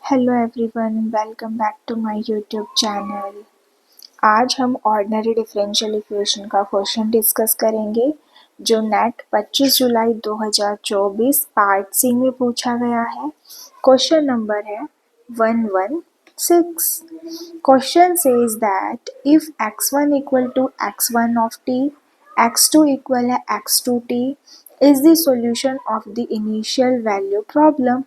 Hello everyone, welcome back to my YouTube channel. आज हम ordinary differential equation का question discuss करेंगे जो नेट 25 जुलाई 2024 पार्ट सी में पूछा गया है। क्वेश्चन नंबर है 116। Question says that if x1 equal to x1 of t, x2 equal है x2t is the solution of the initial value problem.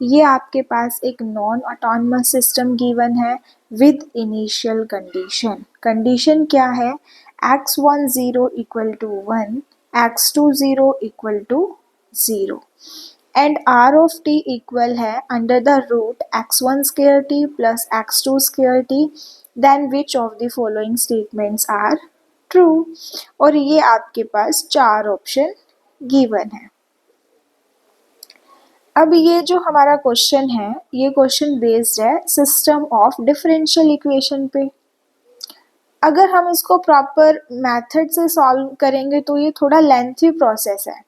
ये आपके पास एक नॉन ऑटोनमस सिस्टम गिवन है विद इनिशियल कंडीशन। कंडीशन क्या है? x10 equal to 1, x20 equal to 0 and r of t equal है under the root x1 square t plus x2 square t, then which of the following statements are true. और ये आपके पास चार option given है। अब ये जो हमारा क्वेश्चन है, ये क्वेश्चन बेस्ड है सिस्टम ऑफ डिफरेंशियल इक्वेशन पे। अगर हम इसको प्रॉपर मेथड से सॉल्व करेंगे तो ये थोड़ा लेंथी प्रोसेस है।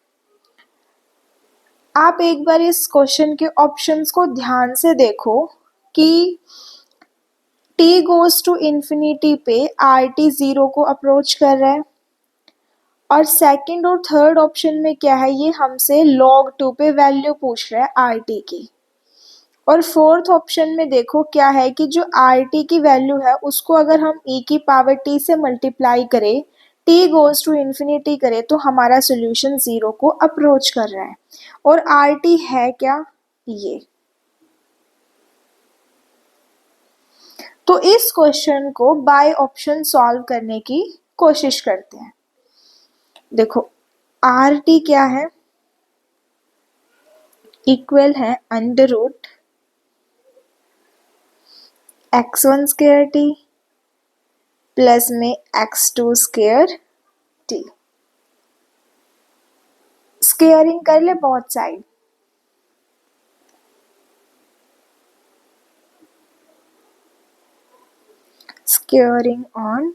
आप एक बार इस क्वेश्चन के ऑप्शंस को ध्यान से देखो कि t गोज टू इन्फिनिटी पे rt 0 को अप्रोच कर रहा है, और सेकंड और थर्ड ऑप्शन में क्या है, ये हमसे log 2 पे वैल्यू पूछ रहा है rt की। और फोर्थ ऑप्शन में देखो क्या है कि जो rt की वैल्यू है उसको अगर हम e की पावर t से मल्टीप्लाई करें, t गोज टू इन्फिनिटी करें तो हमारा सोल्यूशन 0 को अप्रोच कर रहा है। और rt है क्या? ये। तो इस क्वेश्चन को बाय ऑप्शन सॉल्व करने की कोशिश करते हैं। देखो rt क्या है? इक्वल है under root x1 square t plus में x2 स्क्वायर t। स्क्वेयरिंग कर ले both side. Squaring on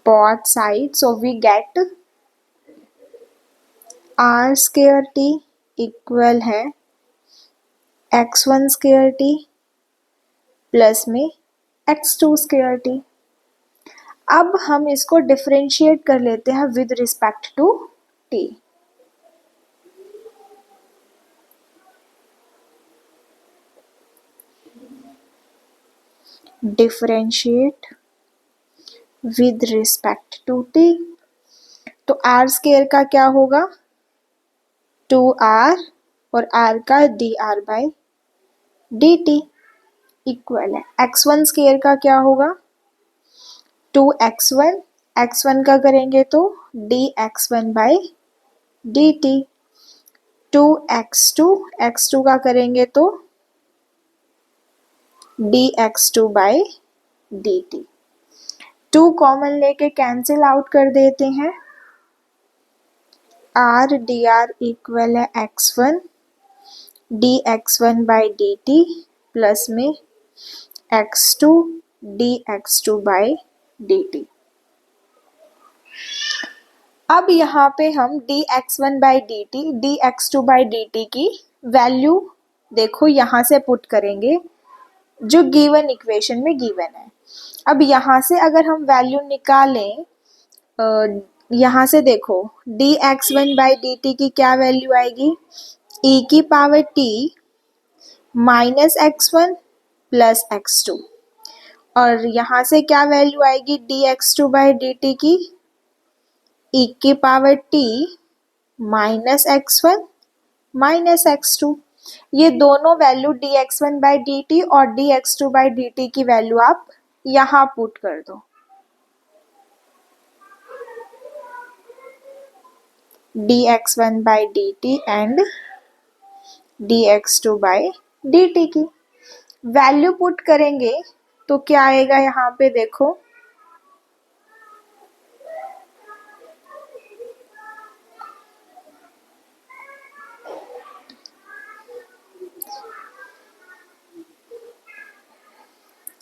both sides, so we get r square t equal है x1 स्क्वायर t प्लस में x2 स्क्वायर t। अब हम इसको differentiate कर लेते हैं with respect to t। Differentiate with respect to t, तो r स्क्वायर का क्या होगा? 2r और r का dr बाई dt इक्वल है x1 स्क्वायर का क्या होगा? 2x1, x1 का करेंगे तो dx1 by dt, 2x2, x2 का करेंगे तो dx2 बाई dt। 2 कॉमन लेके कैंसिल आउट कर देते हैं। r dr इक्वल है x1 dx1 by dt plus में x2 dx2 बाई dt। अब यहाँ पे हम dx1 by dt, dx2 by dt की वैल्यू देखो यहाँ से पुट करेंगे जो गिवन इक्वेशन में गिवन है। अब यहाँ से अगर हम वैल्यू निकालें, यहाँ से देखो dx1 बाई dt की क्या वैल्यू आएगी? e की power t minus x1 plus x2, और यहाँ से क्या वैल्यू आएगी dx2 बाई dt की? e की power t minus x1 minus x2। ये दोनों वैल्यू dx1 बाई dt और dx2 बाई dt की वैल्यू आप यहाँ पुट कर दो। dx1 by dt and dx2 by dt की वैल्यू पुट करेंगे तो क्या आएगा यहाँ पे देखो,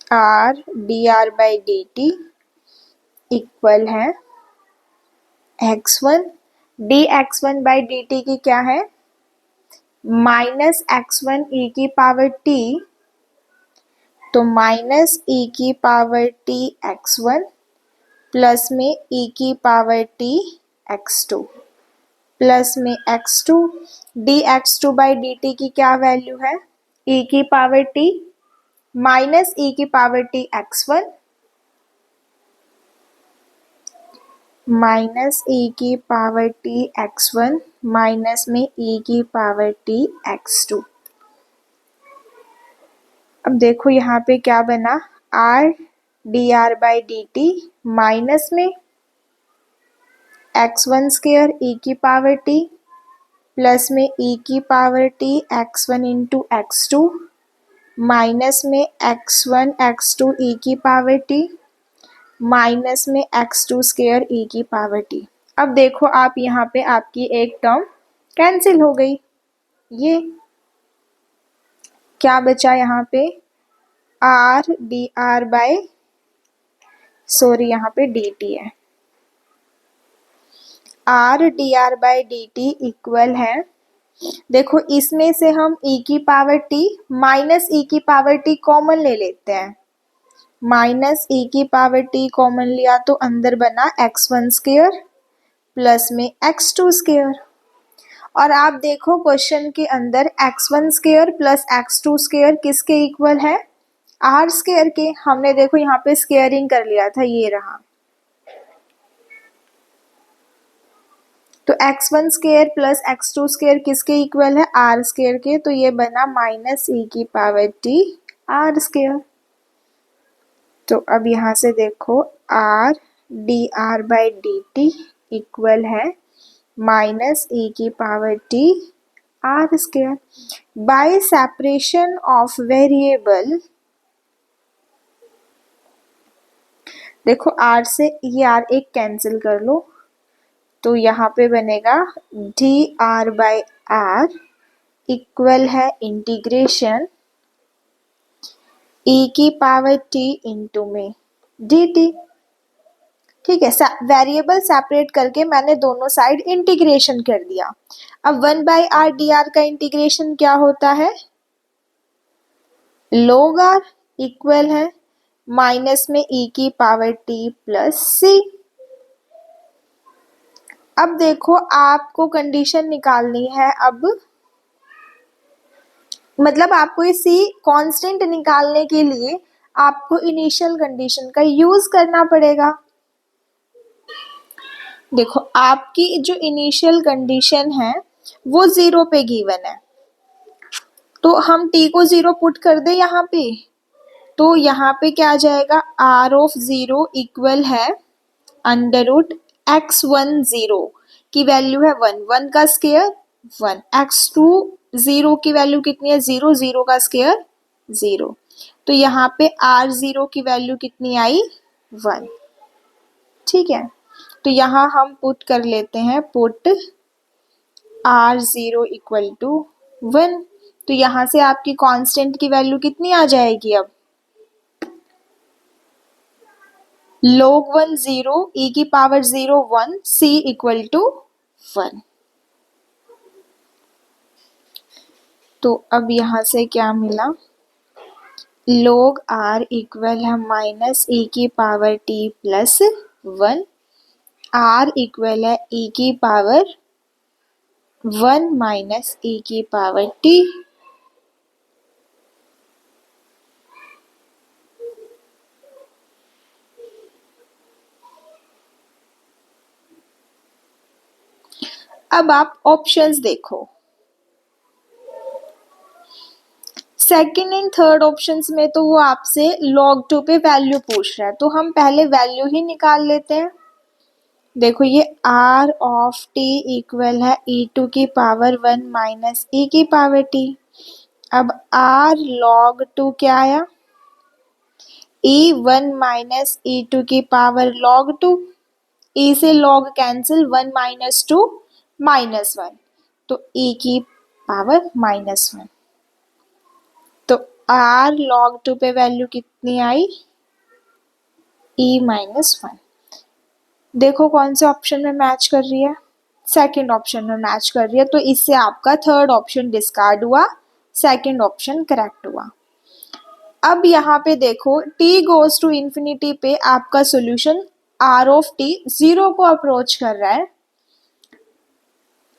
r dr by dt equal है x1 dx1 बाई dt की क्या है? माइनस x1 e की पावर t, तो माइनस e की पावर t x1 प्लस में e की पावर t x2 प्लस में x2 dx2 बाई dt की क्या वैल्यू है, e की पावर t माइनस e की power t x1 minus e की पावर t x1 माइनस में e की पावर t x2। अब देखो यहाँ पे क्या बना, r dr by dt minus में x1 स्क्वायर e की पावर t प्लस में e की power t x1 into x2 minus में x1 x2 e की पावर t माइनस में x2 स्क्वायर e की पावर t। अब देखो आप यहाँ पे आपकी एक टर्म कैंसिल हो गई, ये क्या बचा यहाँ पे, r dr बाय सॉरी यहाँ पे dt है, r dr by dt equal है, देखो इसमें से हम e की पावर t माइनस e की पावर t कॉमन ले लेते हैं, माइनस e की पावर t कॉमन लिया तो अंदर बना x1 स्क्वायर प्लस में x2 स्क्वायर। और आप देखो क्वेश्चन के अंदर x1 square plus x2 square किसके इक्वल है, r स्क्वायर के। हमने देखो यहाँ पे स्क्वायरिंग कर लिया था, ये रहा, तो x1 square plus x2 square किसके इक्वल है, r स्क्वायर के, तो ये बना माइनस e की पावर t r स्क्वायर। तो अब यहाँ से देखो r dr by dt equal है माइनस e की power t r square. Bye separation of variable, देखो r से ये r एक कैंसिल कर लो, तो यहाँ पे बनेगा dr बाई r इक्वल है इंटीग्रेशन e की पावर t इंटू में dt। ठीक है, वेरिएबल सेपरेट करके मैंने दोनों साइड इंटीग्रेशन कर दिया। अब 1/r का इंटीग्रेशन क्या होता है, log r इक्वल है माइनस में e की पावर t प्लस c। अब देखो आपको कंडीशन निकालनी है, अब मतलब आपको ये c कांस्टेंट निकालने के लिए आपको इनिशियल कंडीशन का यूज करना पड़ेगा। देखो आपकी जो इनिशियल कंडीशन है वो 0 पे गिवन है, तो हम t को 0 पुट कर दे यहाँ पे, तो यहाँ पे क्या आ जाएगा, r ऑफ 0 इक्वल है अंडर रूट x1 0 की वैल्यू है 1, 1 का स्क्वायर 1, x2 0 की वैल्यू कितनी है 0, 0 का स्क्वायर 0, तो यहाँ पे r0 की वैल्यू कितनी आई 1। ठीक है, तो यहाँ हम पुट कर लेते हैं, पुट r0 इक्वल टू 1, तो यहाँ से आपकी कांस्टेंट की वैल्यू कितनी आ जाएगी, अब log 1 0 e की पावर 0 1 c इक्वल टू 1। तो अब यहाँ से क्या मिला, log r इक्वल है माइनस e की power t plus 1, r equal है e की पावर 1 माइनस e की पावर t। अब आप ऑप्शंस देखो, सेकेंड एंड थर्ड ऑप्शंस में तो वो आपसे log 2 पे वैल्यू पूछ रहा है, तो हम पहले वैल्यू ही निकाल लेते हैं। देखो ये r ऑफ t इक्वल है e2 की पावर 1 माइनस e की पावर t। अब r log 2 क्या आया, e1 माइनस e2 की पावर log 2, e से log कैंसिल 1 माइनस 2 माइनस 1, तो e की पावर माइनस 1, तो r log 2 पे वैल्यू कितनी आई, e माइनस 1। देखो कौन से ऑप्शन में मैच कर रही है, सेकंड ऑप्शन में मैच कर रही है, तो इससे आपका थर्ड ऑप्शन डिस्कार्ड हुआ, सेकंड ऑप्शन करेक्ट हुआ। अब यहाँ पे देखो t गोज टू इंफिनिटी पे आपका सॉल्यूशन r ऑफ t 0 को अप्रोच कर रहा है,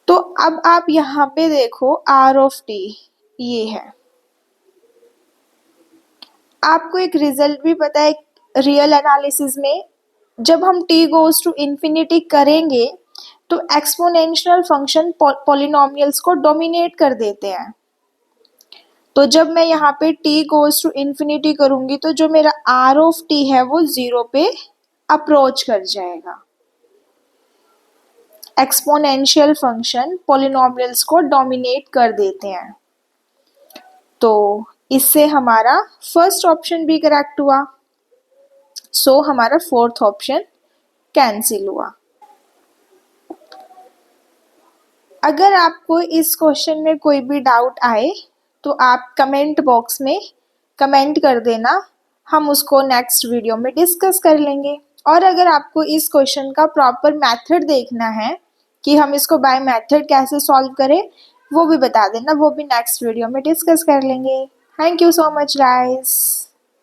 तो अब आप यहाँ पे देखो r ऑफ t ये है। आपको एक रिजल्ट भी पता है रियल एनालिसिस में, जब हम t गोज टू इंफिनिटी करेंगे तो एक्सपोनेंशियल फंक्शन पॉलिनोमियल्स को डोमिनेट कर देते हैं। तो जब मैं यहाँ पे t गोज टू इंफिनिटी करूंगी तो जो मेरा r ऑफ t है वो 0 पे अप्रोच कर जाएगा। एक्सपोनेंशियल फंक्शन पॉलिनोमियल्स को डोमिनेट कर देते हैं, तो इससे हमारा फर्स्ट ऑप्शन भी करेक्ट हुआ, सो हमारा फोर्थ ऑप्शन कैंसिल हुआ। अगर आपको इस क्वेश्चन में कोई भी डाउट आए तो आप कमेंट बॉक्स में कमेंट कर देना, हम उसको नेक्स्ट वीडियो में डिस्कस कर लेंगे। और अगर आपको इस क्वेश्चन का प्रॉपर मेथड देखना है कि हम इसको बाय मेथड कैसे सॉल्व करें, वो भी बता देना, वो भी नेक्स्ट वीडियो में डिस्कस कर लेंगे। Thank you so much guys.